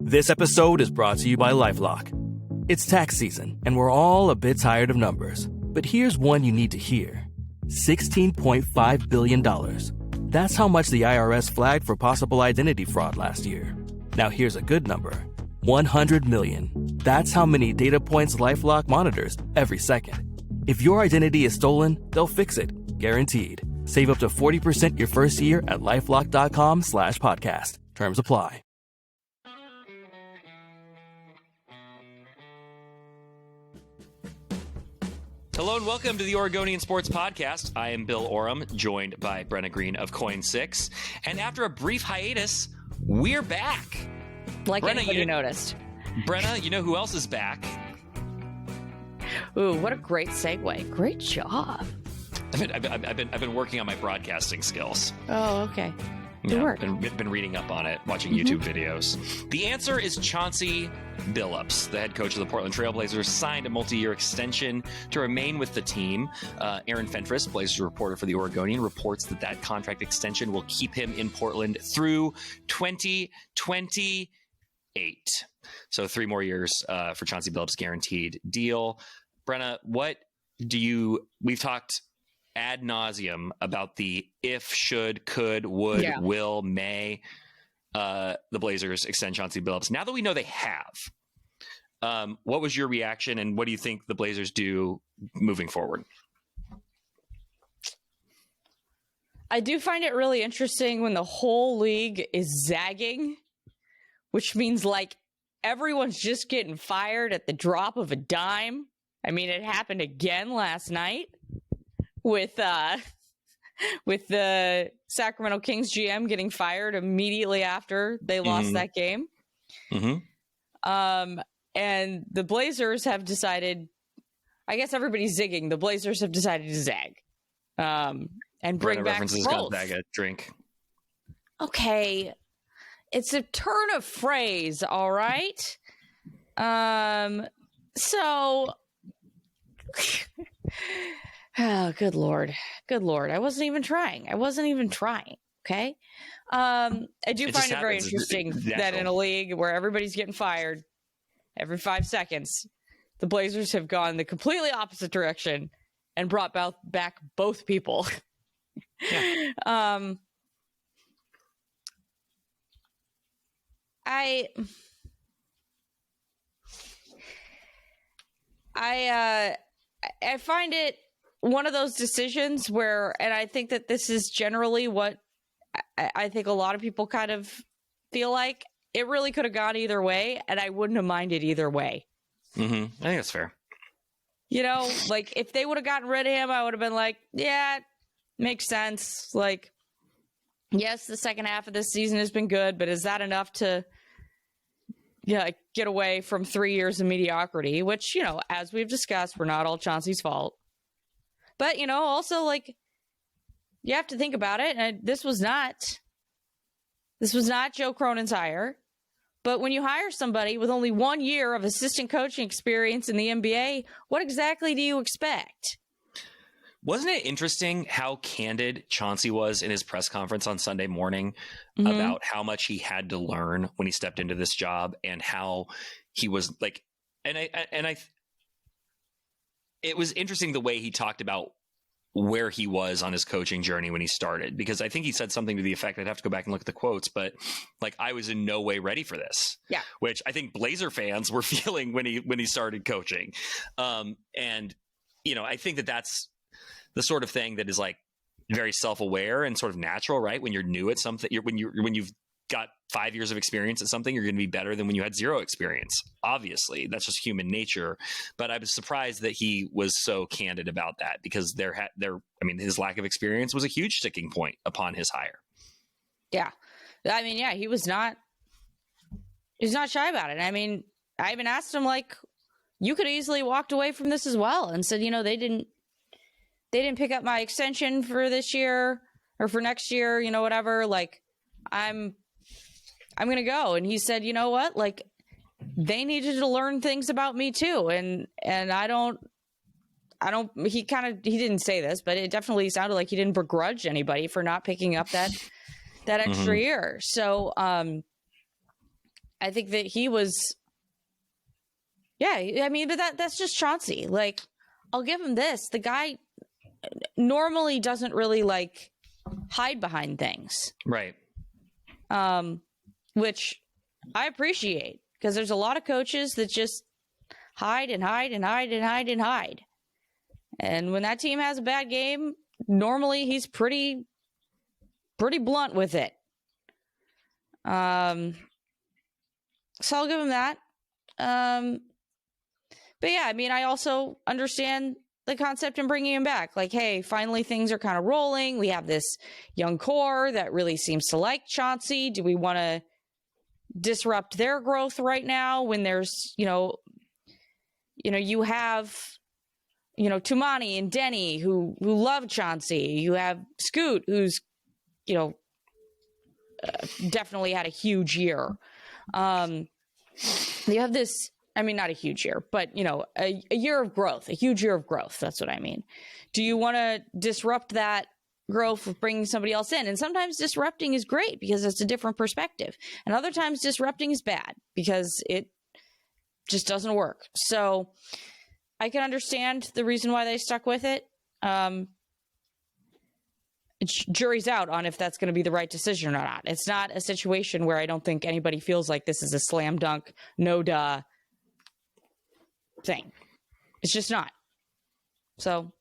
This episode is brought to you by LifeLock. It's tax season, and we're all a bit tired of numbers. But here's one you need to hear. $16.5 billion. That's how much the IRS flagged for possible identity fraud last year. Now here's a good number. 100 million. That's how many data points LifeLock monitors every second. If your identity is stolen, they'll fix it. Guaranteed. Save up to 40% your first year at LifeLock.com/podcast. Terms apply. Hello and welcome to the Oregonian Sports Podcast. I am Bill Oram, joined by Brenna Greene of Coin 6. And after a brief hiatus, we're back. Like Brenna, anybody noticed. Brenna, you know who else is back? Ooh, what a great segue. Great job. I've been working on my broadcasting skills. Oh, okay. Good work. Been reading up on it, watching YouTube videos. The answer is Chauncey Billups, the head coach of the Portland Trailblazers, signed a multi-year extension to remain with the team. Aaron Fentress, Blazers reporter for the Oregonian, reports that contract extension will keep him in Portland through 2028. So 3 more years for Chauncey Billups' guaranteed deal. Brenna, we've talked ad nauseum about the if, should, could, would, will, may the Blazers extend Chauncey Billups. Now that we know they have, what was your reaction, and what do you think the Blazers do moving forward? I do find it really interesting when the whole league is zagging, which means like everyone's just getting fired at the drop of a dime. I mean, it happened again last night with the Sacramento Kings GM getting fired immediately after they lost that game. And the Blazers have decided, I guess everybody's zigging. The Blazers have decided to zag and bring back both. Gonzaga drink. Okay. It's a turn of phrase, all right? So... Oh, good Lord. Good Lord. I wasn't even trying. Okay. I do find it very interesting that in a league where everybody's getting fired every 5 seconds, the Blazers have gone the completely opposite direction and brought back both people. Yeah. I find it one of those decisions where, and I think that this is generally what I think a lot of people kind of feel like, it really could have gone either way, and I wouldn't have minded either way. I think that's fair. You know, like if they would have gotten rid of him, I would have been like, yeah, makes sense. Like, yes, the second half of this season has been good, but is that enough to get away from 3 years of mediocrity, which, as we've discussed, were not all Chauncey's fault. But, also, like, you have to think about it. And this was not Joe Cronin's hire. But when you hire somebody with only 1 year of assistant coaching experience in the NBA, what exactly do you expect? Wasn't it interesting how candid Chauncey was in his press conference on Sunday morning about how much he had to learn when he stepped into this job, and how he was like, it was interesting the way he talked about where he was on his coaching journey when he started, because I think he said something to the effect, I'd have to go back and look at the quotes, but like, I was in no way ready for this. Yeah. Which I think Blazer fans were feeling when he started coaching. I think that that's the sort of thing that is like very self-aware and sort of natural, right? When you're new at something, when you've got 5 years of experience at something, you're going to be better than when you had 0 experience. Obviously, that's just human nature. But I was surprised that he was so candid about that, because his lack of experience was a huge sticking point upon his hire. Yeah. I mean, yeah, he's not shy about it. I mean, I even asked him, like, you could easily walked away from this as well and said, they didn't pick up my extension for this year or for next year, whatever. Like, I'm going to go. And he said, you know what? Like, they needed to learn things about me too. And he didn't say this, but it definitely sounded like he didn't begrudge anybody for not picking up that extra year. So, I think that he was, I mean, but that's just Chauncey. Like, I'll give him this. The guy normally doesn't really like hide behind things. Right. Which I appreciate, because there's a lot of coaches that just hide and hide and hide and hide and hide. And when that team has a bad game, normally he's pretty blunt with it. So I'll give him that. But yeah, I mean, I also understand the concept in bringing him back. Like, hey, finally things are kind of rolling. We have this young core that really seems to like Chauncey. Do we want to disrupt their growth right now when there's, you have, Tumani and Denny who love Chauncey. You have Scoot, who's, definitely had a huge year. You have this, I mean, not a huge year, but, a year of growth, a huge year of growth. That's what I mean. Do you want to disrupt that growth with bringing somebody else in? And sometimes disrupting is great because it's a different perspective. And other times disrupting is bad because it just doesn't work. So I can understand the reason why they stuck with it. Jury's out on if that's going to be the right decision or not. It's not a situation where I don't think anybody feels like this is a slam dunk, no duh thing. It's just not. So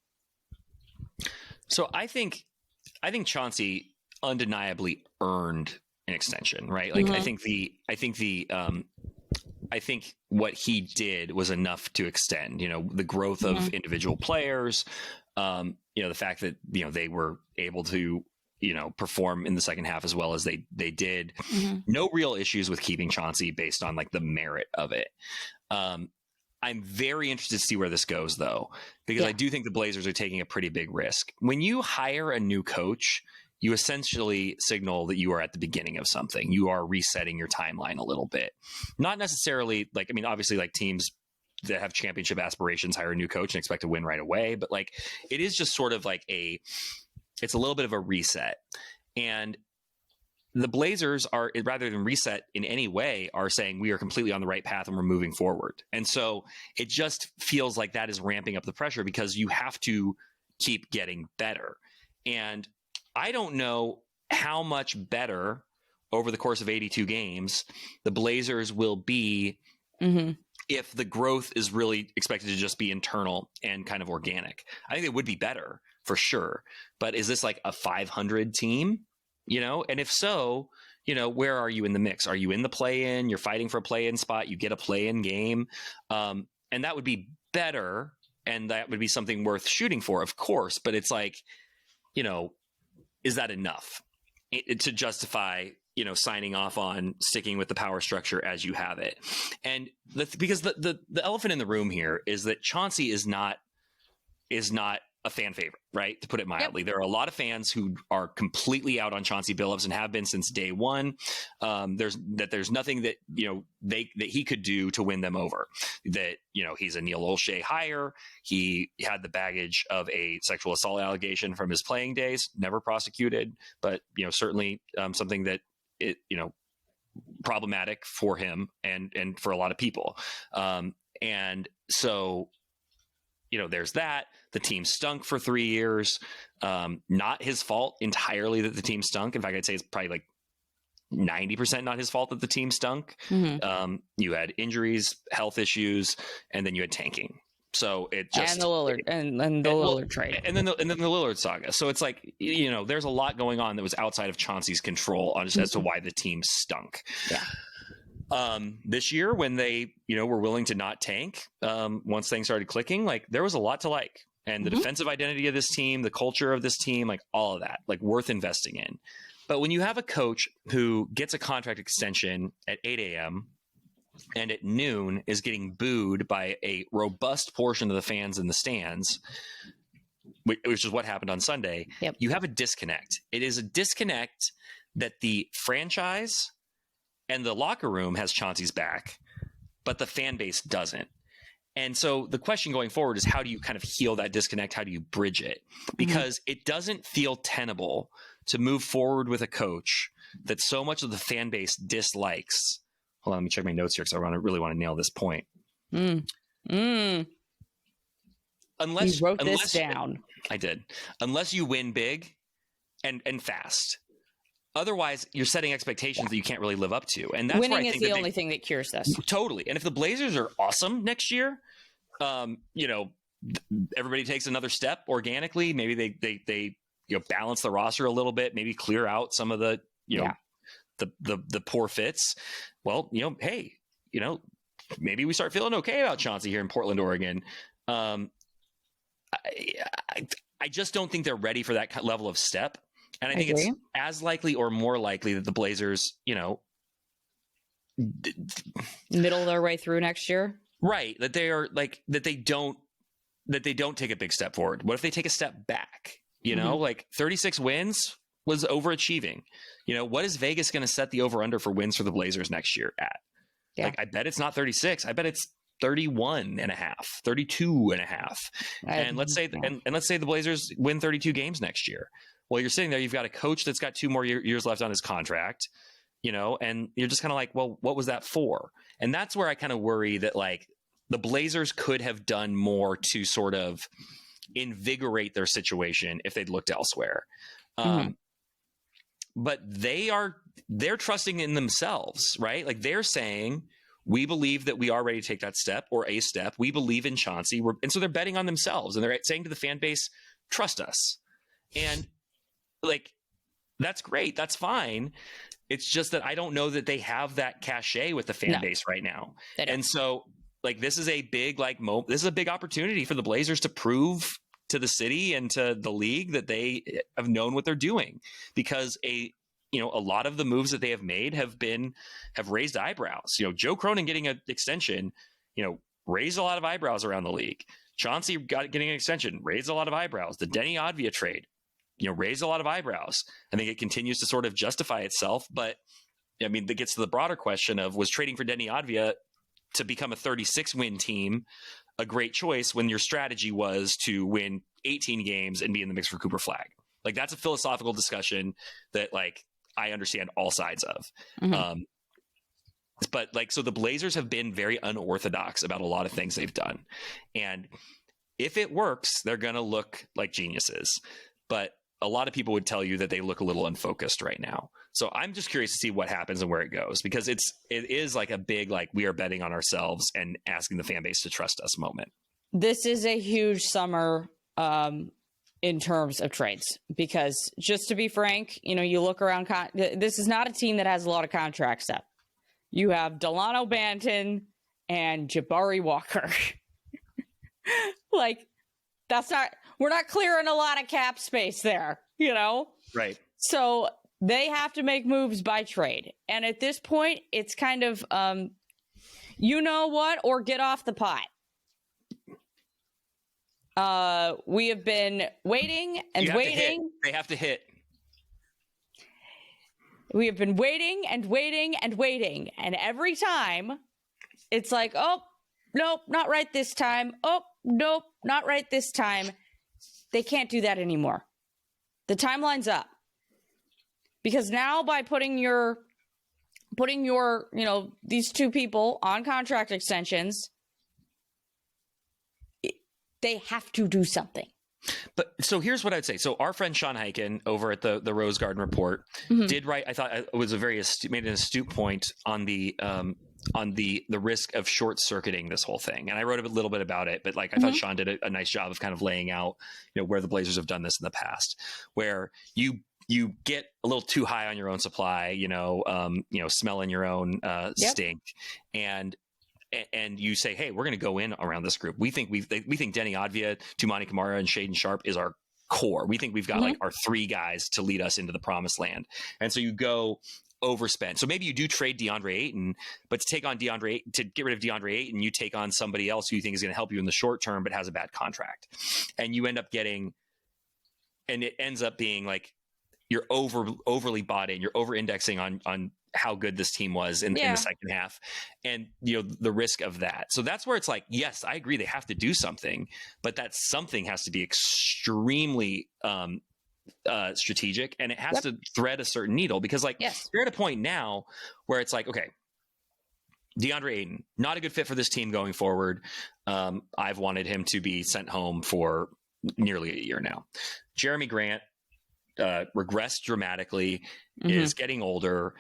I think Chauncey undeniably earned an extension, right? Like, mm-hmm. I think what he did was enough to extend, the growth of mm-hmm. individual players, the fact that, they were able to, perform in the second half as well as they did. Mm-hmm. No real issues with keeping Chauncey based on like the merit of it. I'm very interested to see where this goes, though, because I do think the Blazers are taking a pretty big risk. When you hire a new coach, you essentially signal that you are at the beginning of something. You are resetting your timeline a little bit. Not necessarily like, I mean, obviously like teams that have championship aspirations hire a new coach and expect to win right away. But like, it is just sort of like it's a little bit of a reset. And the Blazers are, rather than reset in any way, are saying we are completely on the right path and we're moving forward. And so it just feels like that is ramping up the pressure because you have to keep getting better. And I don't know how much better over the course of 82 games the Blazers will be mm-hmm. if the growth is really expected to just be internal and kind of organic. I think it would be better for sure. But is this like a 500 team? And if so, where are you in the mix? Are you in the play-in? You're fighting for a play-in spot. You get a play-in game. And that would be better. And that would be something worth shooting for, of course. But it's like, is that enough to justify, signing off on sticking with the power structure as you have it? And because the elephant in the room here is that Chauncey is not a fan favorite, right? To put it mildly. Yep. There are a lot of fans who are completely out on Chauncey Billups and have been since day one. There's nothing that, that he could do to win them over. That, he's a Neil Olshey hire. He had the baggage of a sexual assault allegation from his playing days, never prosecuted, but, certainly something that problematic for him and for a lot of people. And so, there's that. The team stunk for 3 years. Not his fault entirely that the team stunk. In fact, I'd say it's probably like 90% not his fault that the team stunk. Mm-hmm. You had injuries, health issues, and then you had tanking. So it just and the Lillard and the Lillard trade, and then the Lillard saga. So it's like there's a lot going on that was outside of Chauncey's control on just as to why the team stunk. Yeah. This year when they, were willing to not tank, once things started clicking, like there was a lot to like, and the mm-hmm. defensive identity of this team, the culture of this team, like all of that, like worth investing in. But when you have a coach who gets a contract extension at 8 a.m. and at noon is getting booed by a robust portion of the fans in the stands, which is what happened on Sunday, yep. You have a disconnect. It is a disconnect that the franchise and the locker room has Chauncey's back, but the fan base doesn't. And so the question going forward is, how do you kind of heal that disconnect? How do you bridge it? Because mm-hmm. it doesn't feel tenable to move forward with a coach that so much of the fan base dislikes hold on, let me check my notes here because I really want to nail this point. Unless you wrote this down. I did. Unless you win big and fast. Otherwise, you're setting expectations that you can't really live up to. And that's winning is the only thing that cures this. Totally. And if the Blazers are awesome next year, everybody takes another step organically. Maybe they balance the roster a little bit, maybe clear out some of the, the poor fits. Well, hey, maybe we start feeling okay about Chauncey here in Portland, Oregon. I just don't think they're ready for that level of step. And I think it's as likely or more likely that the Blazers, middle their way through next year. Right. That they are that they don't take a big step forward. What if they take a step back? 36 wins was overachieving. What is Vegas going to set the over under for wins for the Blazers next year at? Yeah. I bet it's not 36. I bet it's 31 and a half, 32 and a half. And let's say the Blazers win 32 games next year. Well, you're sitting there, you've got a coach that's got 2 more years left on his contract, and you're just kind of like, well, what was that for? And that's where I kind of worry that the Blazers could have done more to sort of invigorate their situation if they'd looked elsewhere. But they're trusting in themselves, right? They're saying, we believe that we are ready to take that step or a step. We believe in Chauncey. And so they're betting on themselves, and they're saying to the fan base, trust us. And that's great. That's fine. It's just that I don't know that they have that cachet with the fan base right now. And so this is a big, this is a big opportunity for the Blazers to prove to the city and to the league that they have known what they're doing, because a lot of the moves that they have made have raised eyebrows. Joe Cronin getting an extension, raised a lot of eyebrows around the league. Chauncey getting an extension, raised a lot of eyebrows. The Deni Avdija trade, raised a lot of eyebrows. I think it continues to sort of justify itself. But that gets to the broader question of, was trading for Deni Avdija to become a 36-win team a great choice when your strategy was to win 18 games and be in the mix for Cooper Flag? That's a philosophical discussion that I understand all sides of. But so the Blazers have been very unorthodox about a lot of things they've done. And if it works, they're going to look like geniuses. But a lot of people would tell you that they look a little unfocused right now. So I'm just curious to see what happens and where it goes, because it is a big, we are betting on ourselves and asking the fan base to trust us moment. This is a huge summer in terms of trades, because just to be frank, you look around, this is not a team that has a lot of contracts up. You have Delano Banton and Jabari Walker. We're not clearing a lot of cap space there, Right. So they have to make moves by trade. And at this point, it's kind of, or get off the pot. We have been waiting and waiting. They have to hit. We have been waiting and waiting and waiting. And every time it's oh, nope, not right this time. Oh, nope, not right this time. They can't do that anymore. The timeline's up. Because now by putting your these 2 people on contract extensions, they have to do something. But so here's what I'd say. So our friend Sean Hyken over at the Rose Garden Report did write, I thought it was made an astute point on the risk of short circuiting this whole thing. And I wrote a little bit about it, but I thought Sean did a nice job of kind of laying out, where the Blazers have done this in the past, where you get a little too high on your own supply, smelling your own stink, and you say, hey, we're going to go in around this group. We think Deni Avdija, Toumani Camara, and Shaedon Sharpe is our core. We think we've got our 3 guys to lead us into the promised land. And so you go overspend. So maybe you do trade DeAndre Ayton, but to get rid of DeAndre Ayton, you take on somebody else who you think is going to help you in the short term, but has a bad contract. And you end up and it ends up being you're overly bought in, you're over indexing on how good this team was in the second half, and the risk of that. So that's where it's yes, I agree they have to do something, but that something has to be extremely strategic, and it has to thread a certain needle, because you're at a point now where it's okay, DeAndre Ayton, not a good fit for this team going forward. I've wanted him to be sent home for nearly a year now. Jeremy Grant regressed dramatically, is getting older,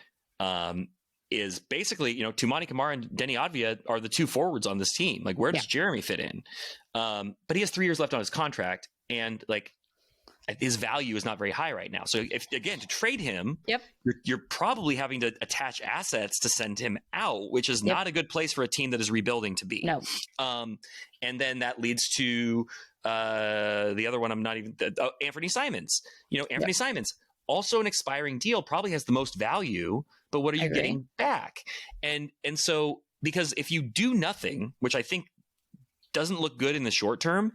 is basically, Tumani Kamara and Denny Advia are the two forwards on this team. Like, where does Jeremy fit in? But he has 3 years left on his contract, and like his value is not very high right now. So if, again, to trade him, you're probably having to attach assets to send him out, which is not a good place for a team that is rebuilding to be. No. And then that leads to the other one. I'm not even Anthony Simons. Anthony Simons, also an expiring deal, probably has the most value, but what are you getting back? And so, because if you do nothing, which I think doesn't look good in the short term,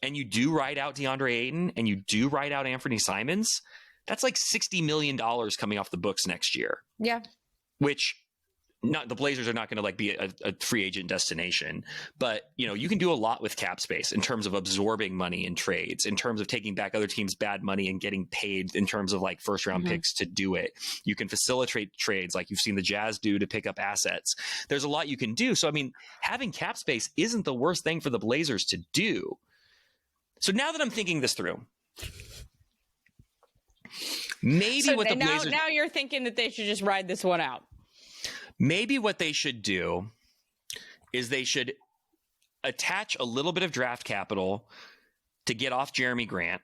and you do ride out DeAndre Ayton and you do ride out Anthony Simons, that's like $60 million coming off the books next year. Yeah. Which the Blazers are not going to like be a free agent destination, but you can do a lot with cap space in terms of absorbing money in trades, in terms of taking back other teams' bad money and getting paid in terms of like first round picks to do it. You can facilitate trades like you've seen the Jazz do to pick up assets. There's a lot you can do. So, I mean, having cap space isn't the worst thing for the Blazers to do. So now that I'm thinking this through, maybe what the Blazers... Now you're thinking that they should just ride this one out. Maybe what they should do is they should attach a little bit of draft capital to get off Jeremy Grant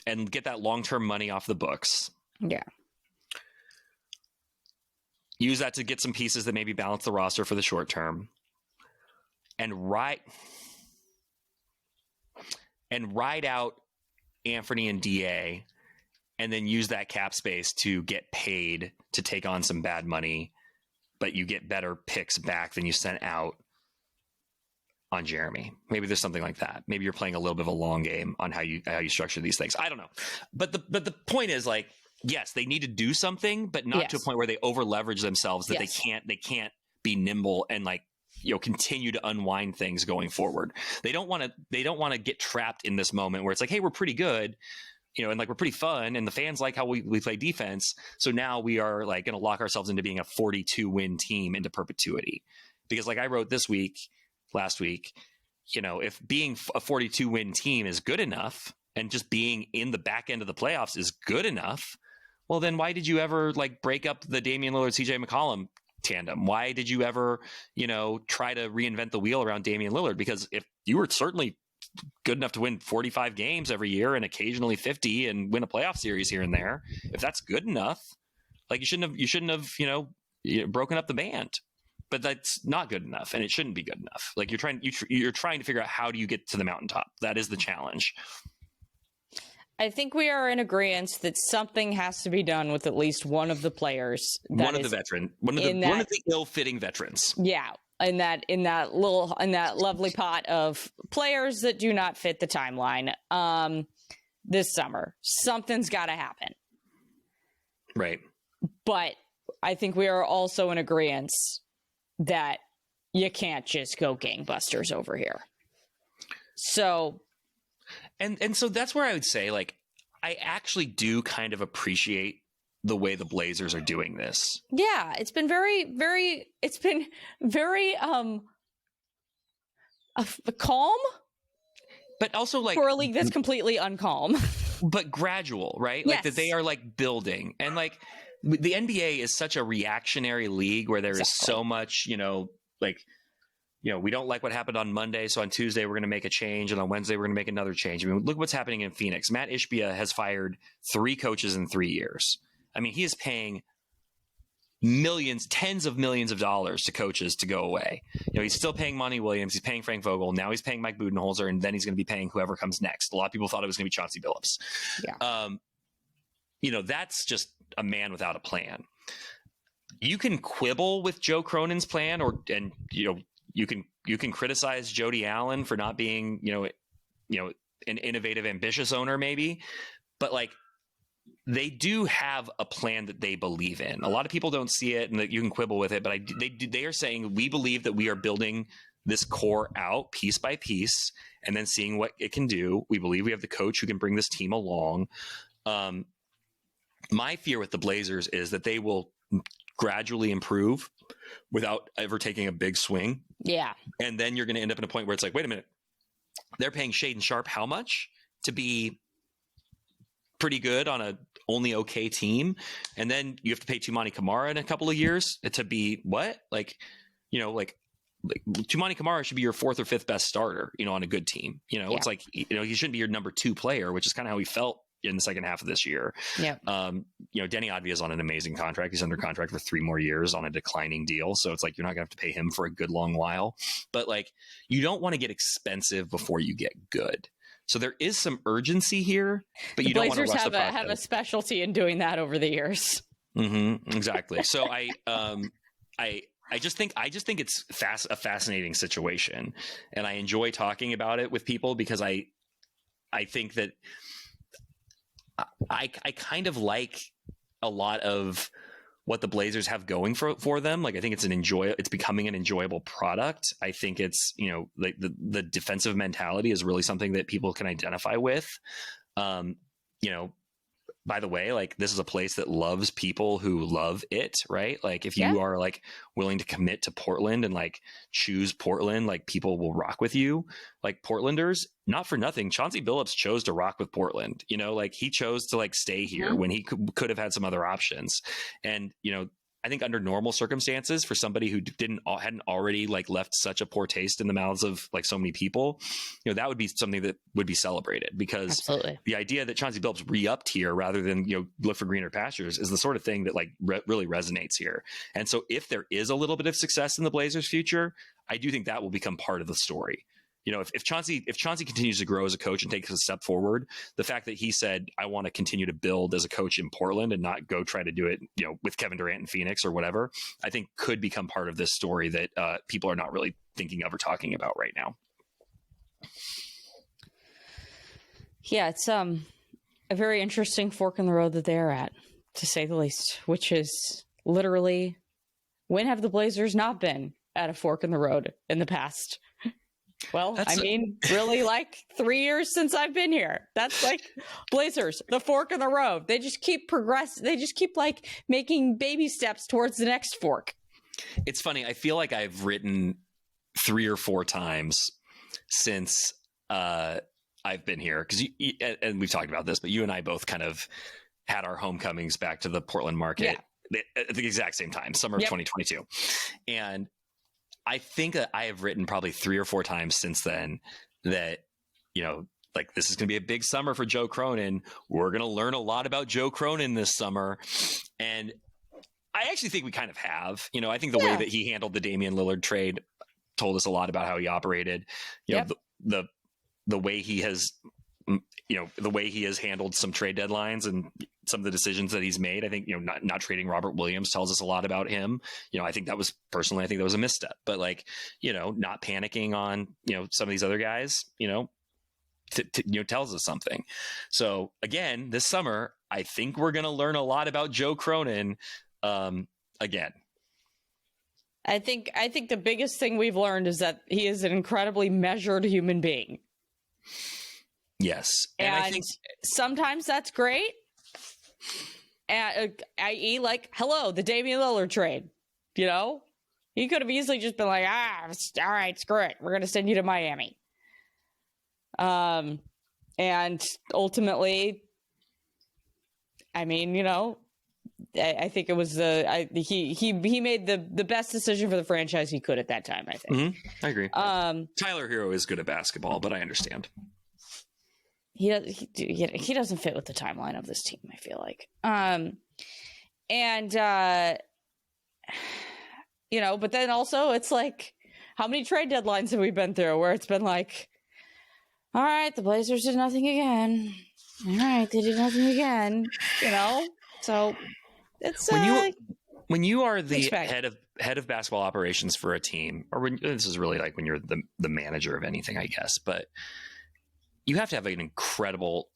and get that long-term money off the books. Yeah. Use that to get some pieces that maybe balance the roster for the short term. And ride out Anthony and DA, and then use that cap space to get paid to take on some bad money, but you get better picks back than you sent out on Jeremy. Maybe there's something like that. Maybe you're playing a little bit of a long game on how you structure these things. I don't know. But the point is, like, yes, they need to do something, but not to a point where they over leverage themselves that they can't be nimble and like, continue to unwind things going forward. They don't want to get trapped in this moment where it's like, hey, we're pretty good, and like we're pretty fun, and the fans like how we play defense. So now we are like going to lock ourselves into being a 42 win team into perpetuity. Because like I wrote last week, if being a 42 win team is good enough and just being in the back end of the playoffs is good enough, well, then why did you ever like break up the Damian Lillard, CJ McCollum tandem? Why did you ever, try to reinvent the wheel around Damian Lillard? Because if you were certainly good enough to win 45 games every year and occasionally 50 and win a playoff series here and there, if that's good enough, like you shouldn't have, broken up the band. But that's not good enough, and it shouldn't be good enough. Like you're trying to figure out how do you get to the mountaintop. That is the challenge. I think we are in agreement that something has to be done with at least one of the players. One of the ill-fitting veterans. Yeah, in that lovely pot of players that do not fit the timeline. This summer, something's got to happen. Right. But I think we are also in agreement that you can't just go gangbusters over here. So. And so that's where I would say, like, I actually do kind of appreciate the way the Blazers are doing this. Yeah, it's been very calm. But also, like, for a league that's completely uncalm. But gradual, right? Like, that they are, like, building. And, like, the NBA is such a reactionary league where there is so much, we don't like what happened on Monday, so on Tuesday we're going to make a change, and on Wednesday we're going to make another change. I mean, look what's happening in Phoenix. Matt Ishbia has fired 3 coaches in 3 years. I mean, he is paying tens of millions of dollars to coaches to go away. He's still paying Monty Williams, he's paying Frank Vogel, now he's paying Mike Budenholzer, and then he's going to be paying whoever comes next. A lot of people thought it was going to be Chauncey Billups. Yeah. That's just a man without a plan. You can quibble with Joe Cronin's plan, you can criticize Jody Allen for not being, an innovative, ambitious owner, maybe, but like they do have a plan that they believe in. A lot of people don't see it, and that you can quibble with it, but they are saying we believe that we are building this core out piece by piece, and then seeing what it can do. We believe we have the coach who can bring this team along. My fear with the Blazers is that they will gradually improve without ever taking a big swing. Yeah. And then you're going to end up in a point where it's like, wait a minute, they're paying Shaedon Sharpe how much to be pretty good on a only okay team? And then you have to pay Tumani Kamara in a couple of years to be what? Like Tumani Kamara should be your fourth or fifth best starter, on a good team. It's like, he shouldn't be your number 2 player, which is kind of how he felt in the second half of this year. Yeah. Denny Advia is on an amazing contract. He's under contract for 3 more years on a declining deal. So it's like, you're not gonna have to pay him for a good long while, but like, you don't want to get expensive before you get good. So there is some urgency here, but you don't want to rush the process. Have a specialty in doing that over the years. Mm-hmm, exactly. So I just think it's a fascinating situation, and I enjoy talking about it with people because I think that I kind of like a lot of what the Blazers have going for them. Like, I think it's becoming an enjoyable product. I think it's, like the defensive mentality is really something that people can identify with. By the way, like, this is a place that loves people who love it, right? Like, if you are like willing to commit to Portland and like choose Portland, like, people will rock with you. Like, Portlanders, not for nothing, Chauncey Billups chose to rock with Portland. Like, he chose to like stay here when he could have had some other options. And I think under normal circumstances, for somebody who hadn't already like left such a poor taste in the mouths of like so many people, that would be something that would be celebrated, because Absolutely. The idea that Chauncey Billups re-upped here rather than look for greener pastures is the sort of thing that like really resonates here. And so if there is a little bit of success in the Blazers' future, I do think that will become part of the story. If Chauncey continues to grow as a coach and takes a step forward, the fact that he said, I want to continue to build as a coach in Portland and not go try to do it, with Kevin Durant in Phoenix or whatever, I think could become part of this story that people are not really thinking of or talking about right now. Yeah, it's a very interesting fork in the road that they're at, to say the least, which is literally, when have the Blazers not been at a fork in the road in the past? Well, really, like 3 years since I've been here. That's like Blazers, the fork in the road. They just keep They just keep like making baby steps towards the next fork. It's funny. I feel like I've written 3 or 4 times since I've been here, because and we've talked about this, but you and I both kind of had our homecomings back to the Portland market at the exact same time, summer of 2022. And I think that I have written probably 3 or 4 times since then that, like, this is going to be a big summer for Joe Cronin. We're going to learn a lot about Joe Cronin this summer. And I actually think we kind of have. I think the way that he handled the Damian Lillard trade told us a lot about how he operated. The way he has, the way he has handled some trade deadlines and some of the decisions that he's made. I think, not trading Robert Williams tells us a lot about him. I think that was a misstep, but like, not panicking on, some of these other guys, tells us something. So again, this summer, I think we're going to learn a lot about Joe Cronin again. I think the biggest thing we've learned is that he is an incredibly measured human being. Yes. And I think sometimes that's great. I.e., like, hello, the Damian Lillard trade. He could have easily just been like, all right, screw it. We're going to send you to Miami. And ultimately, I think it was he made the best decision for the franchise he could at that time, I think. Mm-hmm. I agree. Tyler Hero is good at basketball, but I understand. He doesn't fit with the timeline of this team, I feel like. But then also it's like, how many trade deadlines have we been through where it's been like, all right, the Blazers did nothing again. All right, they did nothing again. So it's when you are the head of basketball operations for a team, or this is really like when you're the manager of anything, I guess, but you have to have an incredible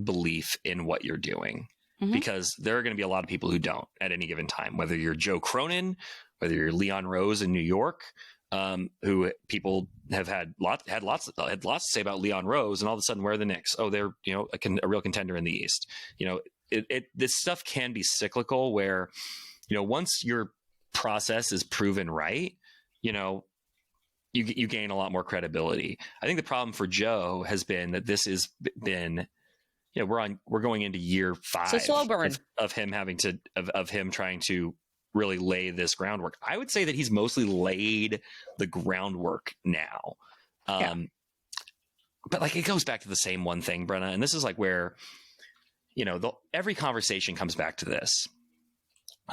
belief in what you're doing, because there are going to be a lot of people who don't at any given time, whether you're Joe Cronin, whether you're Leon Rose in New York, who people have had lots to say about Leon Rose, and all of a sudden, where are the Knicks? Oh, they're a real contender in the East. This stuff can be cyclical, where once you're process is proven right, you gain a lot more credibility. I think the problem for Joe has been that this has been, we're going into year 5 so slow burn. of him of him trying to really lay this groundwork. I would say that he's mostly laid the groundwork now. But like, it goes back to the same one thing, Brenna. And this is like where, every conversation comes back to this.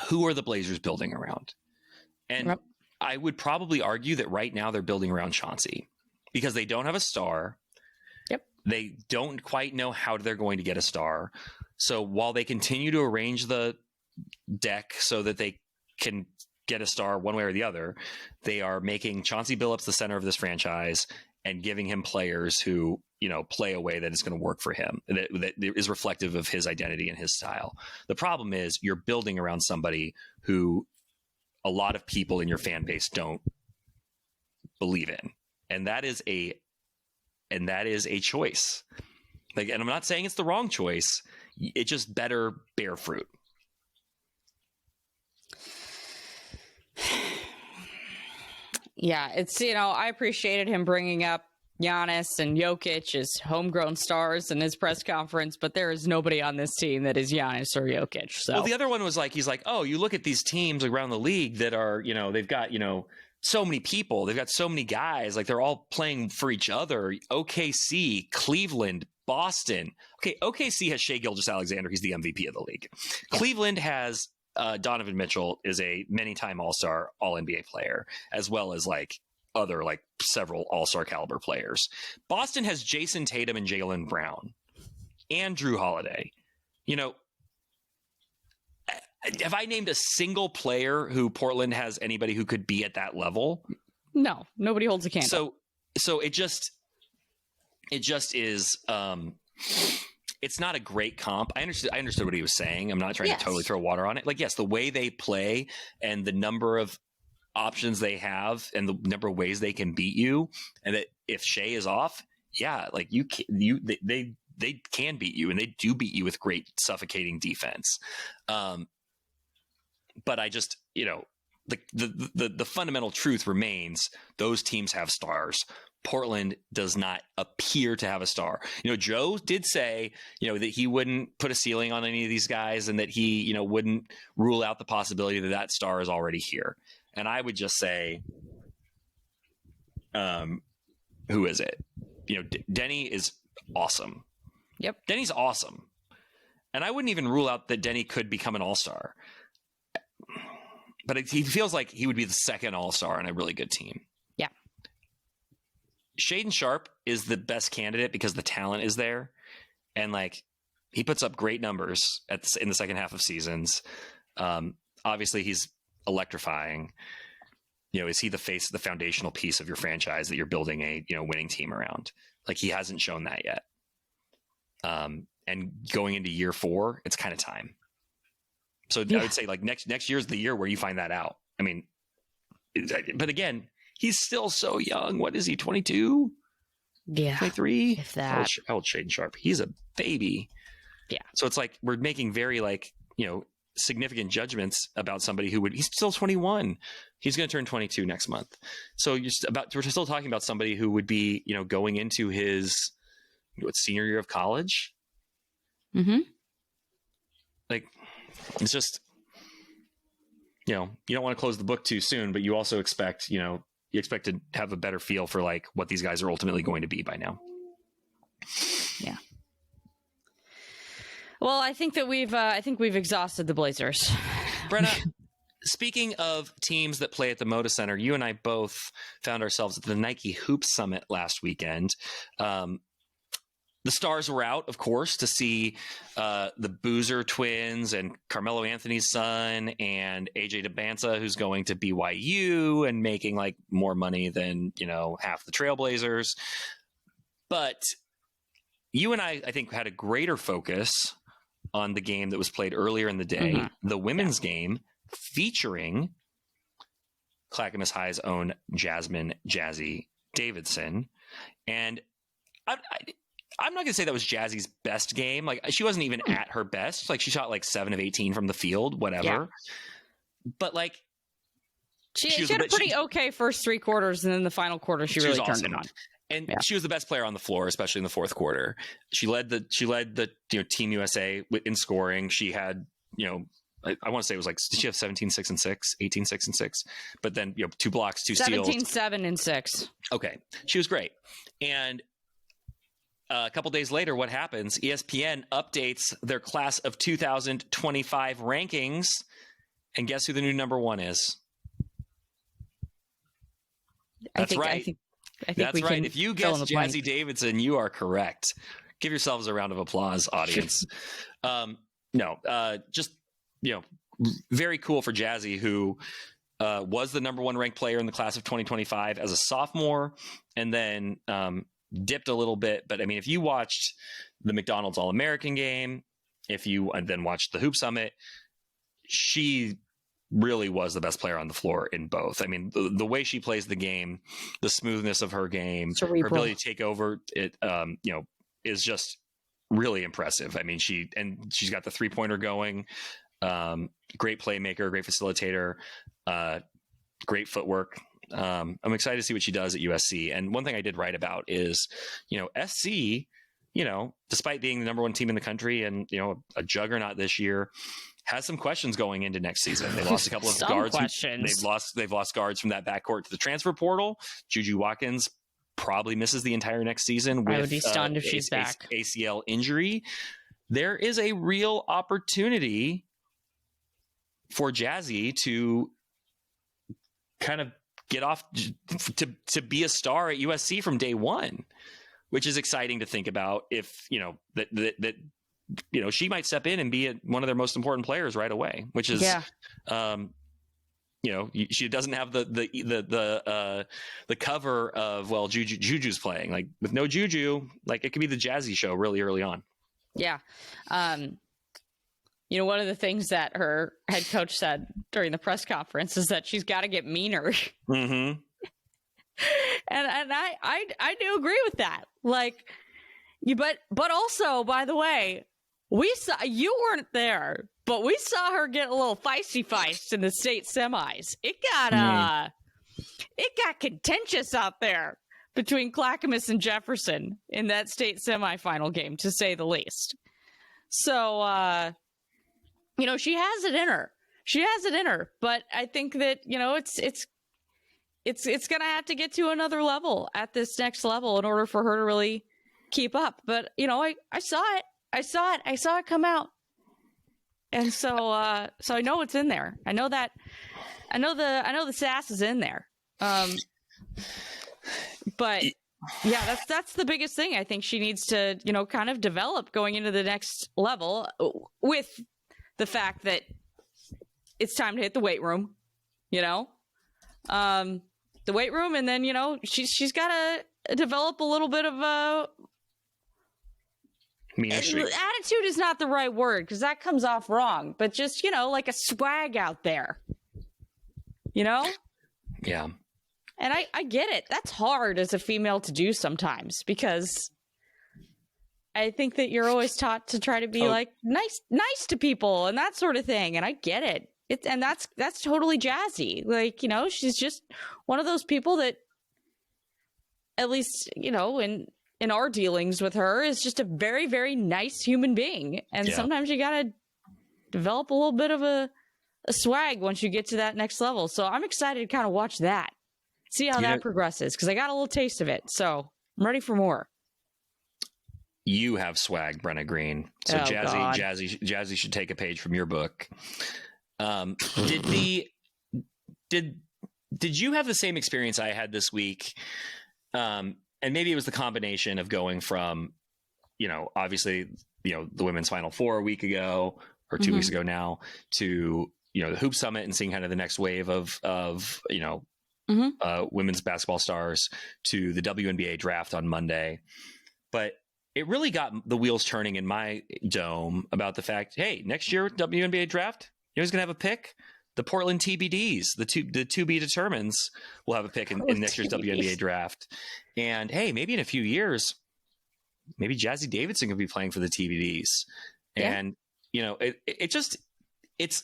Who are the Blazers building around? And Yep. I would probably argue that right now they're building around Chauncey because they don't have a star. Yep. They don't quite know how they're going to get a star. So while they continue to arrange the deck so that they can get a star one way or the other, they are making Chauncey Billups the center of this franchise and giving him players who, play a way that is going to work for him, that is reflective of his identity and his style. The problem is you're building around somebody who a lot of people in your fan base don't believe in. And that is a choice. Like, and I'm not saying it's the wrong choice. It just better bear fruit. Yeah, it's, I appreciated him bringing up Giannis and Jokic as homegrown stars in his press conference, but there is nobody on this team that is Giannis or Jokic. So, well, the other one was like, he's like, oh, you look at these teams around the league that are, they've got, so many people, they've got so many guys, like they're all playing for each other. OKC, Cleveland, Boston. Okay, OKC has Shai Gilgeous-Alexander. He's the MVP of the league. Yeah. Cleveland has Donovan Mitchell, is a many-time All-Star, All-NBA player, as well as like other like several All-Star caliber players. Boston has Jason Tatum and Jaylen Brown and Drew Holiday. Have I named a single player who Portland has anybody who could be at that level? No, nobody holds a candle. So it just is. It's not a great comp. I understood what he was saying. I'm not trying to totally throw water on it. Like, yes, the way they play and the number of options they have and the number of ways they can beat you, and that if Shai is off, like they can beat you, and they do beat you with great suffocating defense. But I just, the fundamental truth remains: those teams have stars. Portland does not appear to have a star. Joe did say, that he wouldn't put a ceiling on any of these guys, and that he, wouldn't rule out the possibility that star is already here. And I would just say, who is it? Denny is awesome. Yep. Denny's awesome. And I wouldn't even rule out that Denny could become an all-star. But he feels like he would be the second all-star on a really good team. Yeah. Shaedon Sharpe is the best candidate because the talent is there. And like, he puts up great numbers in the second half of seasons. Obviously he's electrifying. Is he the face, the foundational piece of your franchise that you're building a, winning team around? Like, he hasn't shown that yet. And going into year 4, it's kind of time. So I would say like next year is the year where you find that out. I mean, but again, he's still so young. What is he? 22? Yeah. 23? If that. How old Shaedon Sharpe? He's a baby. Yeah. So it's like, we're making very like, significant judgments about somebody he's still 21. He's going to turn 22 next month. So we're still talking about somebody who would be, going into his senior year of college. Mm-hmm. Like, it's just, you don't want to close the book too soon, but you also expect, you expect to have a better feel for like what these guys are ultimately going to be by now. Yeah. Well, I think that we've exhausted the Blazers. Brenna, speaking of teams that play at the Moda Center, you and I both found ourselves at the Nike Hoop Summit last weekend. The stars were out, of course, to see the Boozer twins and Carmelo Anthony's son and AJ DeBanza, who's going to BYU and making like more money than, half the Trailblazers. But you and I think, had a greater focus on the game that was played earlier in the day, the women's game, featuring Clackamas High's own Jazzy Davidson. And I'm not going to say that was Jazzy's best game. Like, she wasn't even at her best. Like, she shot like 7 of 18 from the field, whatever. Yeah. But like, She had a pretty okay first 3 quarters, and then the final quarter she really turned it on. And she was the best player on the floor, especially in the fourth quarter. She led the Team USA in scoring. She had, I want to say it was like, did she have 17, 6 and 6, 18, 6 and 6, but then 2 blocks, 2 steals, 17, 7 and 6. Okay. She was great. And a couple days later, what happens? ESPN updates their class of 2025 rankings. And guess who the new number 1 is? That's right. That's right. If you guess Jazzy Davidson, you are correct. Give yourselves a round of applause, audience. Just very cool for Jazzy, who was the number 1 ranked player in the class of 2025 as a sophomore, and then dipped a little bit. But I mean, if you watched the McDonald's All-American game, and then watched the Hoop Summit, she really was the best player on the floor in both. I mean, the way she plays the game, the smoothness of her game, Cerebral. Her ability to take over it, is just really impressive. I mean, she's got the 3-pointer going, great playmaker, great facilitator, great footwork. I'm excited to see what she does at USC. And one thing I did write about is, SC, despite being the number 1 team in the country and, a juggernaut this year, has some questions going into next season. They lost a couple of guards. They've lost guards from that backcourt to the transfer portal. Juju Watkins probably misses the entire next season with, I would be stunned if she's back. ACL injury. There is a real opportunity for Jazzy to kind of get off to be a star at USC from day one, which is exciting to think about. If that she might step in and be one of their most important players right away, which is she doesn't have the cover of Juju's playing. Like, with no Juju, like, it could be the Jazzy show really early on. Yeah. One of the things that her head coach said during the press conference is that she's got to get meaner. Mm-hmm. and I do agree with that. Like, but also, by the way, we saw, you weren't there, but we saw her get a little feist in the state semis. It got contentious out there between Clackamas and Jefferson in that state semifinal game, to say the least. So, she has it in her. But I think that, it's going to have to get to another level at this next level in order for her to really keep up. But, I saw it. I saw it come out. And so I know it's in there. I know the sass is in there. But yeah, that's the biggest thing I think she needs to, kind of develop going into the next level, with the fact that it's time to hit the weight room, the weight room. And then, she's got to develop a little bit of a attitude is not the right word, because that comes off wrong, but just, like a swag out there, Yeah. And I get it. That's hard as a female to do sometimes, because I think that you're always taught to try to be like nice to people and that sort of thing. And I get it. And that's totally Jazzy. Like, she's just one of those people that, at least, in our dealings with her, is just a very, very nice human being. And sometimes you got to develop a little bit of a swag once you get to that next level. So I'm excited to kind of watch that, see how that progresses, because I got a little taste of it. So I'm ready for more. You have swag, Brenna Greene. So Jazzy should take a page from your book. Did you have the same experience I had this week? And maybe it was the combination of going from, obviously, the women's Final Four a week ago or 2 weeks ago now, to, the Hoop Summit and seeing kind of the next wave of women's basketball stars, to the WNBA draft on Monday. But it really got the wheels turning in my dome about the fact, hey, next year WNBA draft, who's going to have a pick? The Portland TBDs, the to be determines, will have a pick in next year's WNBA draft. And hey, maybe in a few years, maybe Jazzy Davidson could be playing for the TBDs. And it's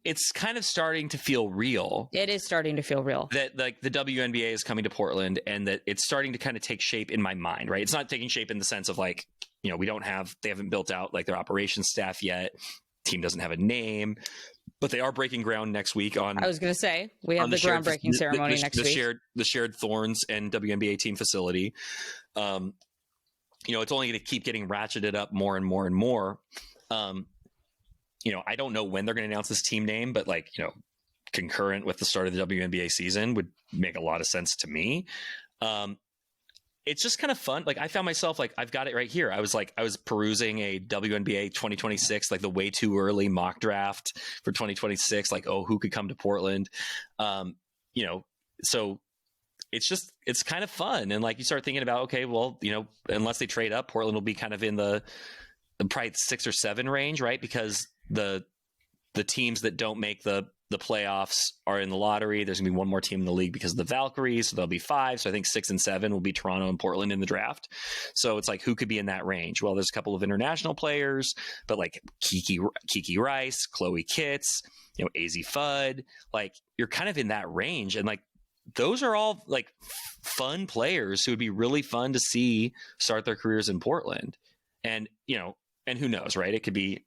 it's kind of starting to feel real. It is starting to feel real. That like the WNBA is coming to Portland, and that it's starting to kind of take shape in my mind, right? It's not taking shape in the sense of like, you know, they haven't built out like their operations staff yet. Team doesn't have a name, but they are breaking ground next week on. I was going to say, we have the groundbreaking ceremony next week. The shared Thorns and WNBA team facility. You know, it's only going to keep getting ratcheted up more and more and more. You know, I don't know when they're going to announce this team name, but like, you know, concurrent with the start of the WNBA season would make a lot of sense to me. It's just kind of fun. Like I found myself like, I've got it right here. I was perusing a WNBA 2026, like the way too early mock draft for 2026. Like, oh, who could come to Portland? You know, so it's kind of fun. And like, you start thinking about, okay, well, you know, unless they trade up, Portland will be kind of in the probably 6 or 7 range, right? Because the teams that don't make the playoffs are in the lottery. There's gonna be one more team in the league because of the Valkyries, so there'll be 5. So I think 6 and 7 will be Toronto and Portland in the draft. So it's like, who could be in that range? Well, there's a couple of international players, but like Kiki Rice, Chloe Kitts, you know, AZ Fudd, like you're kind of in that range. And like, those are all like fun players who would be really fun to see start their careers in Portland. And, you know, and who knows, right? It could be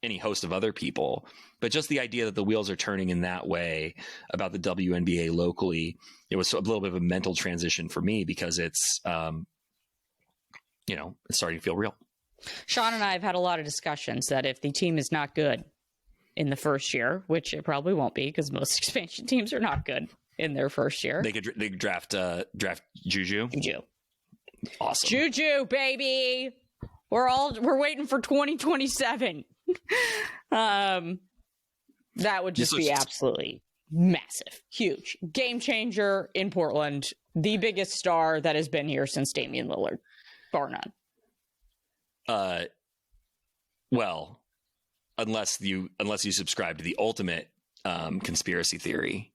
any host of other people, but just the idea that the wheels are turning in that way about the WNBA locally, it was a little bit of a mental transition for me because it's, you know, it's starting to feel real. Sean and I have had a lot of discussions that if the team is not good in the first year, which it probably won't be because most expansion teams are not good in their first year, they could draft Juju. Awesome. Juju, baby. We're waiting for 2027. That would just be absolutely massive, huge game changer in Portland. The biggest star that has been here since Damian Lillard, bar none. Well, unless you subscribe to the ultimate conspiracy theory.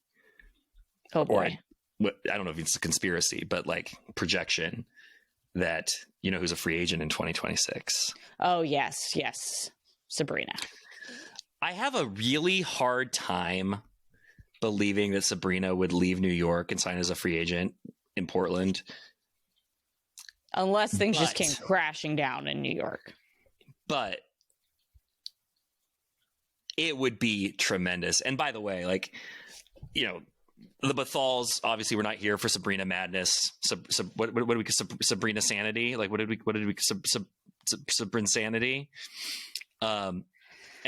Oh boy. Or, I don't know if it's a conspiracy, but like projection that, you know, who's a free agent in 2026. Oh yes. Sabrina. I have a really hard time believing that Sabrina would leave New York and sign as a free agent in Portland. Unless things just came crashing down in New York. But it would be tremendous. And by the way, like, you know, the Bethals, obviously we're not here for Sabrina madness. What do we Sabrina sanity? Like what did we Sabrina sanity? And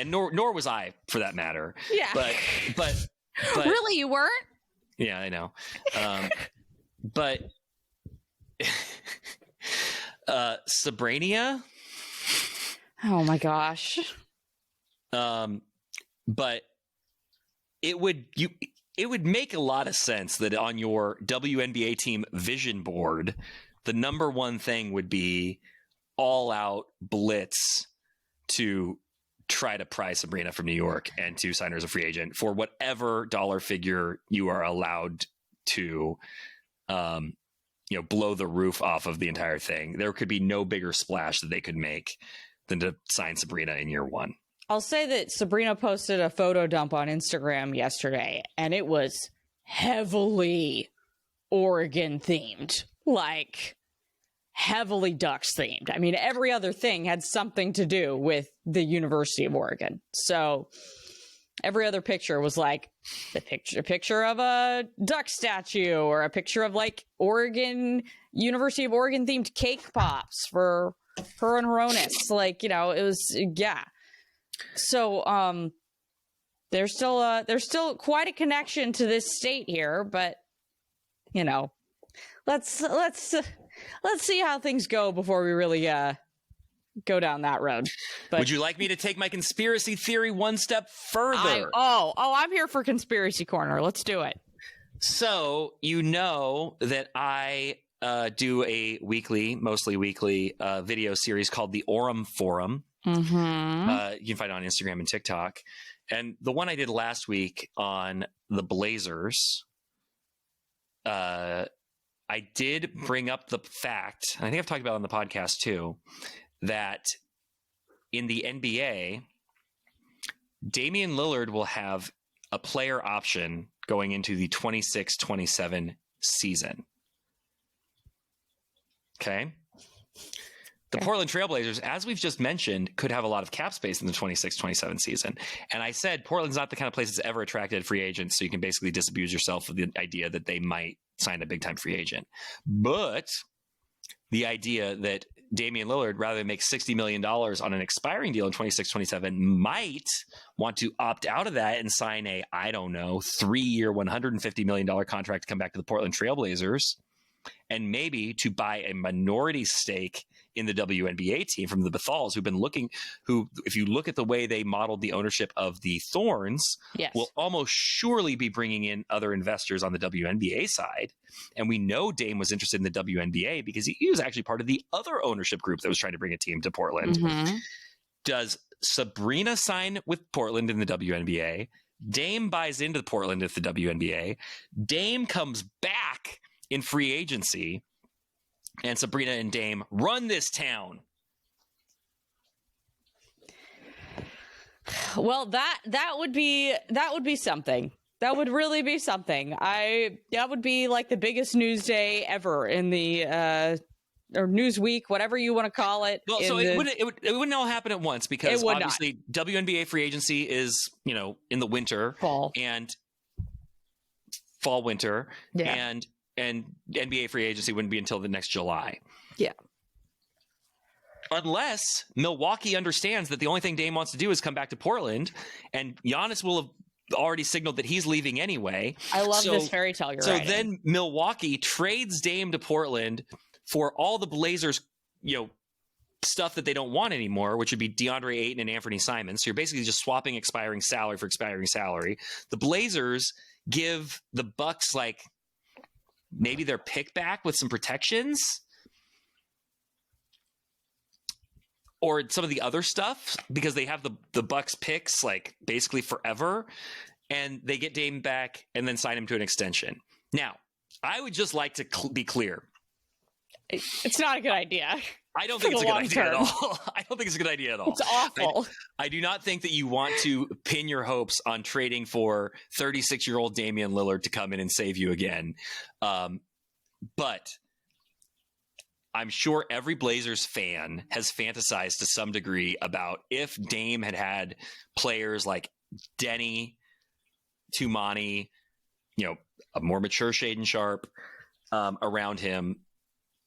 nor was I, for that matter. Yeah. But really, you weren't? Yeah, I know. But Sabrina. Oh my gosh. But it would make a lot of sense that on your WNBA team vision board, the number one thing would be all out blitz to try to pry Sabrina from New York and to sign her as a free agent for whatever dollar figure you are allowed to, blow the roof off of the entire thing. There could be no bigger splash that they could make than to sign Sabrina in year one. I'll say that Sabrina posted a photo dump on Instagram yesterday, and it was heavily Oregon themed, like heavily Ducks themed. I mean, every other thing had something to do with the University of Oregon. So every other picture was like a picture of a duck statue or a picture of like University of Oregon themed cake pops for her and Hronis. Like, it was, yeah. So there's still quite a connection to this state here, but let's see how things go before we really go down that road. But would you like me to take my conspiracy theory one step further? I'm here for Conspiracy Corner. Let's do it. So that I do a mostly weekly video series called the Oram Forum. Mm-hmm. You can find it on Instagram and TikTok. And the one I did last week on the Blazers, I did bring up the fact, and I think I've talked about it on the podcast too, that in the NBA, Damian Lillard will have a player option going into the 26-27 season. Okay. The Portland Trailblazers, as we've just mentioned, could have a lot of cap space in the 26-27 season. And I said Portland's not the kind of place that's ever attracted free agents, so you can basically disabuse yourself of the idea that they might sign a big-time free agent. But the idea that Damian Lillard, rather than make $60 million on an expiring deal in 26-27, might want to opt out of that and sign a, I don't know, 3-year, $150 million contract to come back to the Portland Trailblazers, and maybe to buy a minority stake in the WNBA team from the Bethals, who, if you look at the way they modeled the ownership of the Thorns, yes, will almost surely be bringing in other investors on the WNBA side. And we know Dame was interested in the WNBA because he was actually part of the other ownership group that was trying to bring a team to Portland. Mm-hmm. Does Sabrina sign with Portland in the WNBA? Dame buys into Portland at the WNBA. Dame comes back in free agency, and Sabrina and Dame run this town. Well, that would be something. That would really be something. That would be like the biggest news day ever in the or news week, whatever you want to call it. Well, so it wouldn't all happen at once, because obviously WNBA free agency is, in the winter, fall winter, and NBA free agency wouldn't be until the next July. Yeah. Unless Milwaukee understands that the only thing Dame wants to do is come back to Portland, and Giannis will have already signaled that he's leaving anyway. I love this fairy tale you're writing. So then Milwaukee trades Dame to Portland for all the Blazers, stuff that they don't want anymore, which would be DeAndre Ayton and Anthony Simons. So you're basically just swapping expiring salary for expiring salary. The Blazers give the Bucks maybe their pick back with some protections, or some of the other stuff, because they have the Bucks picks basically forever, and they get Dame back and then sign him to an extension. Now, I would just like to be clear. It's not a good idea. I don't think it's a good idea at all. I don't think it's a good idea at all. It's awful. I do not think that you want to pin your hopes on trading for 36-year-old Damian Lillard to come in and save you again. But I'm sure every Blazers fan has fantasized to some degree about if Dame had players like Denny, Tumani, a more mature Shaedon Sharpe around him,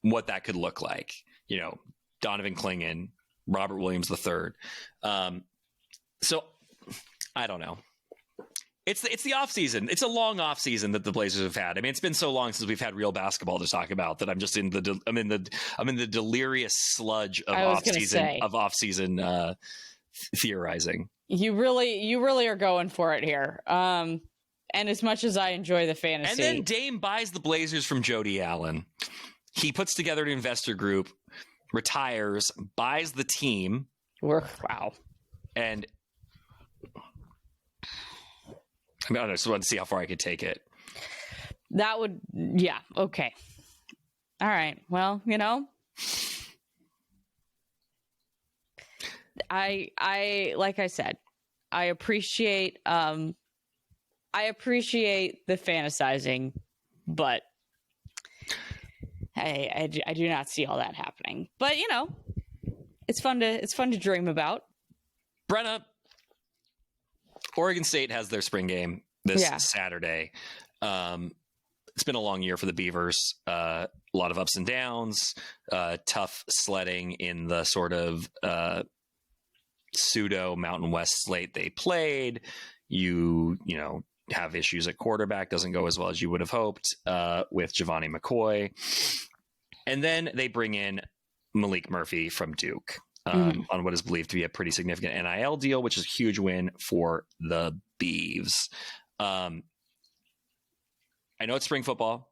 what that could look like. Donovan Clingan, Robert Williams III. So I don't know. It's the off season. It's a long off season that the Blazers have had. I mean, it's been so long since we've had real basketball to talk about that I'm just in the delirious sludge of off season theorizing. You really are going for it here. And as much as I enjoy the fantasy, and then Dame buys the Blazers from Jody Allen. He puts together an investor group, retires, buys the team. Wow. And I just wanted to see how far I could take it. That would, yeah, okay. All right. Well, I like I said, I appreciate the fantasizing, but I do not see all that happening. But it's fun to dream about. Brenna, Oregon State has their spring game this Saturday. It's been a long year for the Beavers. A lot of ups and downs, tough sledding in the sort of pseudo Mountain West slate they played. You have issues at quarterback, doesn't go as well as you would have hoped with Giovanni McCoy. And then they bring in Malik Murphy from Duke on what is believed to be a pretty significant NIL deal, which is a huge win for the Beavs. I know it's spring football,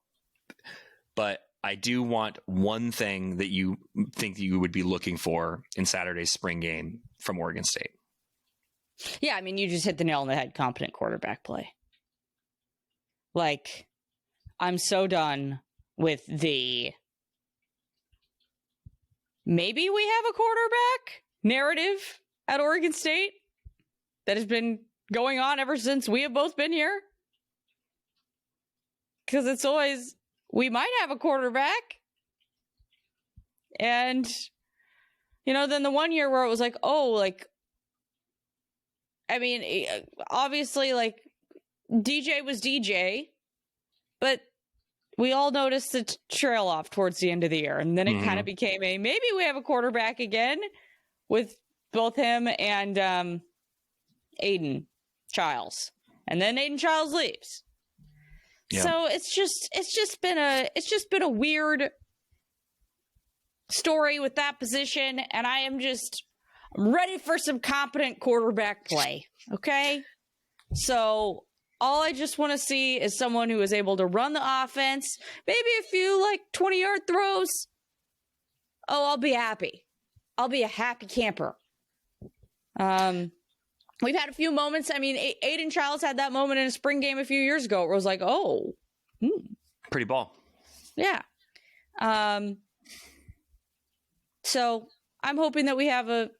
but I do want one thing that you think you would be looking for in Saturday's spring game from Oregon State. Yeah, I mean, you just hit the nail on the head. Competent quarterback play. I'm so done with the maybe we have a quarterback narrative at Oregon State that has been going on ever since we have both been here. Because it's always, we might have a quarterback. And, then the one year where it was like, obviously, DJ was DJ, but we all noticed the trail off towards the end of the year. And then it kind of became maybe we have a quarterback again with both him and Aiden Childs. And then Aiden Childs leaves. Yeah. So it's just been a weird story with that position. And I'm ready for some competent quarterback play. Okay. So all I just want to see is someone who is able to run the offense, maybe a few 20-yard throws. Oh, I'll be happy. I'll be a happy camper. We've had a few moments. I mean, Aiden Childs had that moment in a spring game a few years ago where it was like, pretty ball. Yeah. So I'm hoping that we have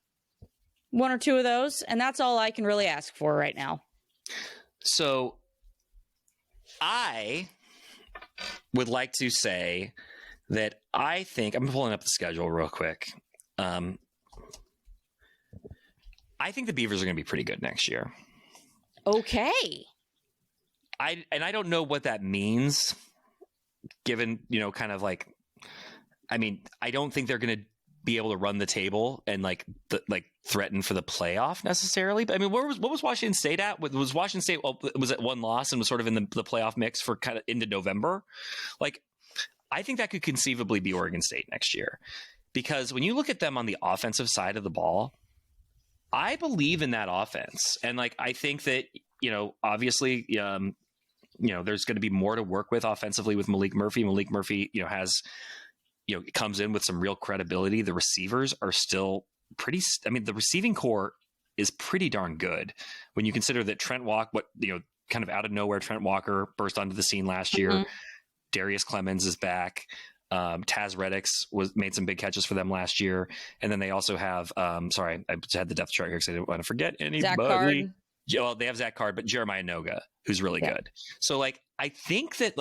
one or two of those, and that's all I can really ask for right now. So I would like to say that I think I'm pulling up the schedule real quick. I think the Beavers are going to be pretty good next year. Okay. I don't know what that means given, I don't think they're going to be able to run the table and threaten for the playoff necessarily. But I mean, what was Washington State at? Was Washington State was at one loss and was sort of in the playoff mix for kind of into November? I think that could conceivably be Oregon State next year, because when you look at them on the offensive side of the ball, I believe in that offense. And I think that, obviously, there's going to be more to work with offensively with Malik Murphy. Malik Murphy, comes in with some real credibility. The receivers are still the receiving core is pretty darn good when you consider that Trent Walker, kind of out of nowhere, Trent Walker burst onto the scene last year. Darius Clemens is back. Taz Reddix made some big catches for them last year. And then they also have, sorry, I had the depth chart here because I didn't want to forget anybody. Well, they have Zach Card, but Jeremiah Noga, who's really good. So I think that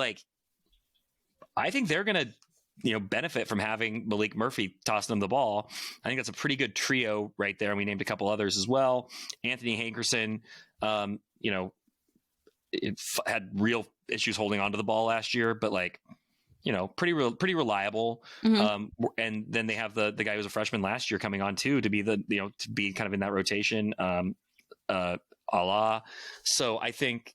I think they're going to, benefit from having Malik Murphy tossing them the ball. I think that's a pretty good trio right there. And we named a couple others as well. Anthony Hankerson, had real issues holding onto the ball last year, but pretty reliable. And then they have the guy who was a freshman last year coming on too, to be to be kind of in that rotation. Allah. So I think,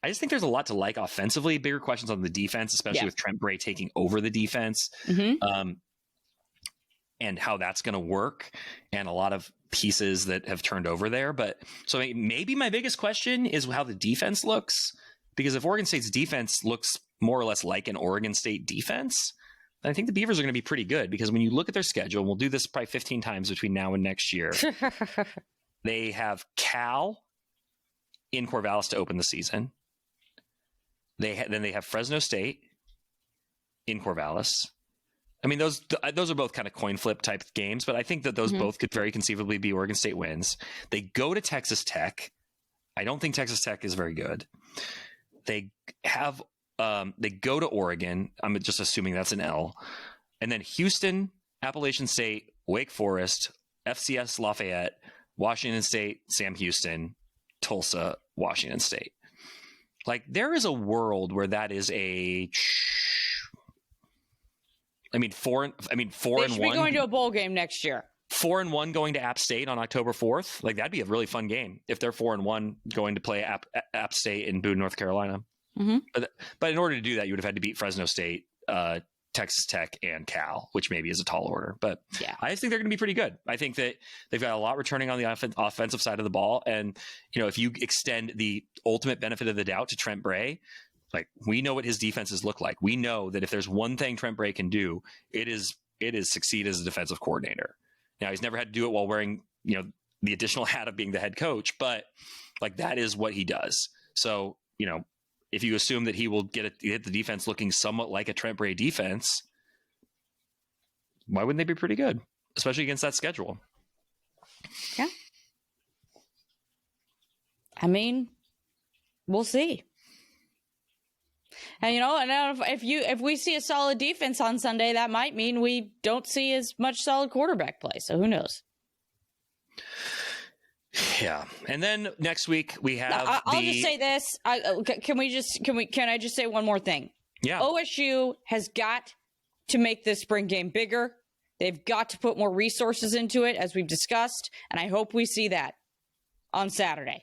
I just think there's a lot to like offensively. Bigger questions on the defense, especially with Trent Bray taking over the defense, and how that's going to work, and a lot of pieces that have turned over there. But so maybe my biggest question is how the defense looks, because if Oregon State's defense looks more or less like an Oregon State defense, then I think the Beavers are going to be pretty good, because when you look at their schedule, and we'll do this probably 15 times between now and next year, they have Cal in Corvallis to open the season. Then they have Fresno State in Corvallis. I mean, those are both kind of coin flip type games, but I think that those both could very conceivably be Oregon State wins. They go to Texas Tech. I don't think Texas Tech is very good. They go to Oregon. I'm just assuming that's an L. And then Houston, Appalachian State, Wake Forest, FCS Lafayette, Washington State, Sam Houston, Tulsa, Washington State. There is a world where that is a, 4-1. They should be going to a bowl game next year. 4-1 going to App State on October 4th. That'd be a really fun game if they're 4-1 going to play App State in Boone, North Carolina. But in order to do that, you would have had to beat Fresno State, Texas Tech, and Cal, which maybe is a tall order. But I just think they're going to be pretty good. I think that they've got a lot returning on the offensive side of the ball. And, if you extend the ultimate benefit of the doubt to Trent Bray, we know what his defenses look like. We know that if there's one thing Trent Bray can do, it is succeed as a defensive coordinator. Now, he's never had to do it while wearing, the additional hat of being the head coach, but that is what he does. So, if you assume that he will hit the defense looking somewhat like a Trent Bray defense, why wouldn't they be pretty good, especially against that schedule? Yeah. I mean, we'll see. And if we see a solid defense on Sunday, that might mean we don't see as much solid quarterback play. So who knows? Yeah. And then next week we have I'll just say this. Can I just say one more thing? Yeah. OSU has got to make this spring game bigger. They've got to put more resources into it, as we've discussed, and I hope we see that on Saturday.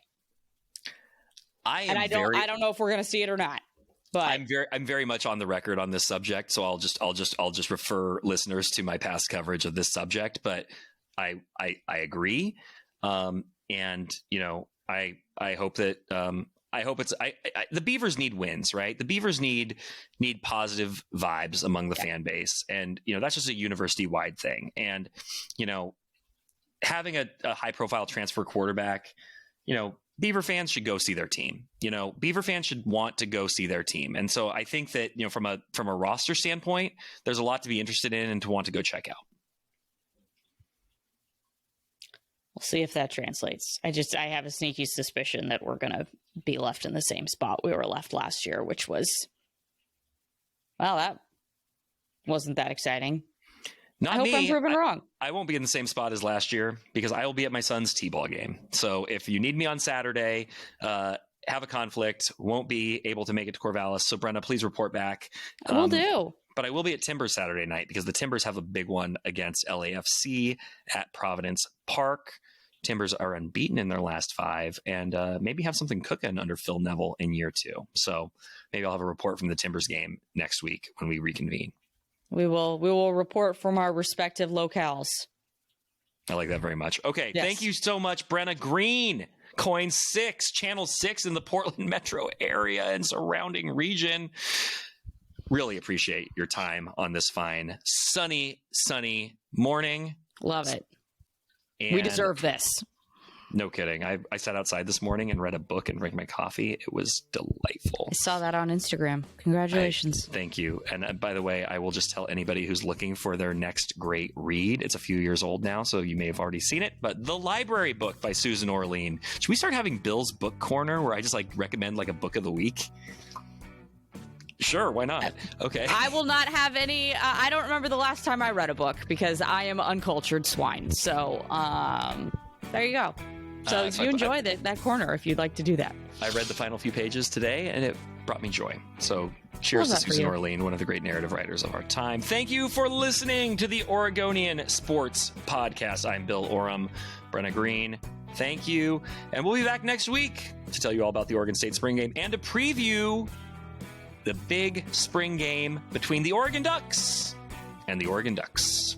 I don't know if we're going to see it or not. But I'm very much on the record on this subject, so I'll just refer listeners to my past coverage of this subject. But I agree, and I hope that the Beavers need wins, right? The Beavers need positive vibes among the fan base, and that's just a university wide thing. And having a high profile transfer quarterback, Beaver fans should go see their team. Beaver fans should want to go see their team. And so I think that, from a roster standpoint, there's a lot to be interested in and to want to go check out. We'll see if that translates. I have a sneaky suspicion that we're going to be left in the same spot we were left last year, which was, well, that wasn't that exciting. Not I hope me. I'm proven wrong. I won't be in the same spot as last year because I will be at my son's T-ball game. So if you need me on Saturday, have a conflict, won't be able to make it to Corvallis. So Brenna, please report back. Will do. But I will be at Timbers Saturday night because the Timbers have a big one against LAFC at Providence Park. Timbers are unbeaten in their last 5 and maybe have something cooking under Phil Neville in year 2. So maybe I'll have a report from the Timbers game next week when we reconvene. We will report from our respective locales. I like that very much. Okay, yes. Thank you so much, Brenna. Greene, Coin 6, Channel 6 in the Portland metro area and surrounding region. Really appreciate your time on this fine, sunny morning. Love it. And we deserve this. No kidding. I sat outside this morning and read a book and drank my coffee. It was delightful. I saw that on Instagram. Congratulations. Thank you. And by the way, I will just tell anybody who's looking for their next great read. It's a few years old now, so you may have already seen it. But The Library Book by Susan Orlean. Should we start having Bill's Book Corner where I just recommend a book of the week? Sure, why not? Okay. I will not have any. I don't remember the last time I read a book because I am uncultured swine. So there you go. So you enjoy that corner if you'd like to do that. I read the final few pages today, and it brought me joy. So cheers to Susan Orlean, one of the great narrative writers of our time. Thank you for listening to the Oregonian Sports Podcast. I'm Bill Oram, Brenna Greene. Thank you. And we'll be back next week to tell you all about the Oregon State spring game and to preview the big spring game between the Oregon Ducks and the Oregon Ducks.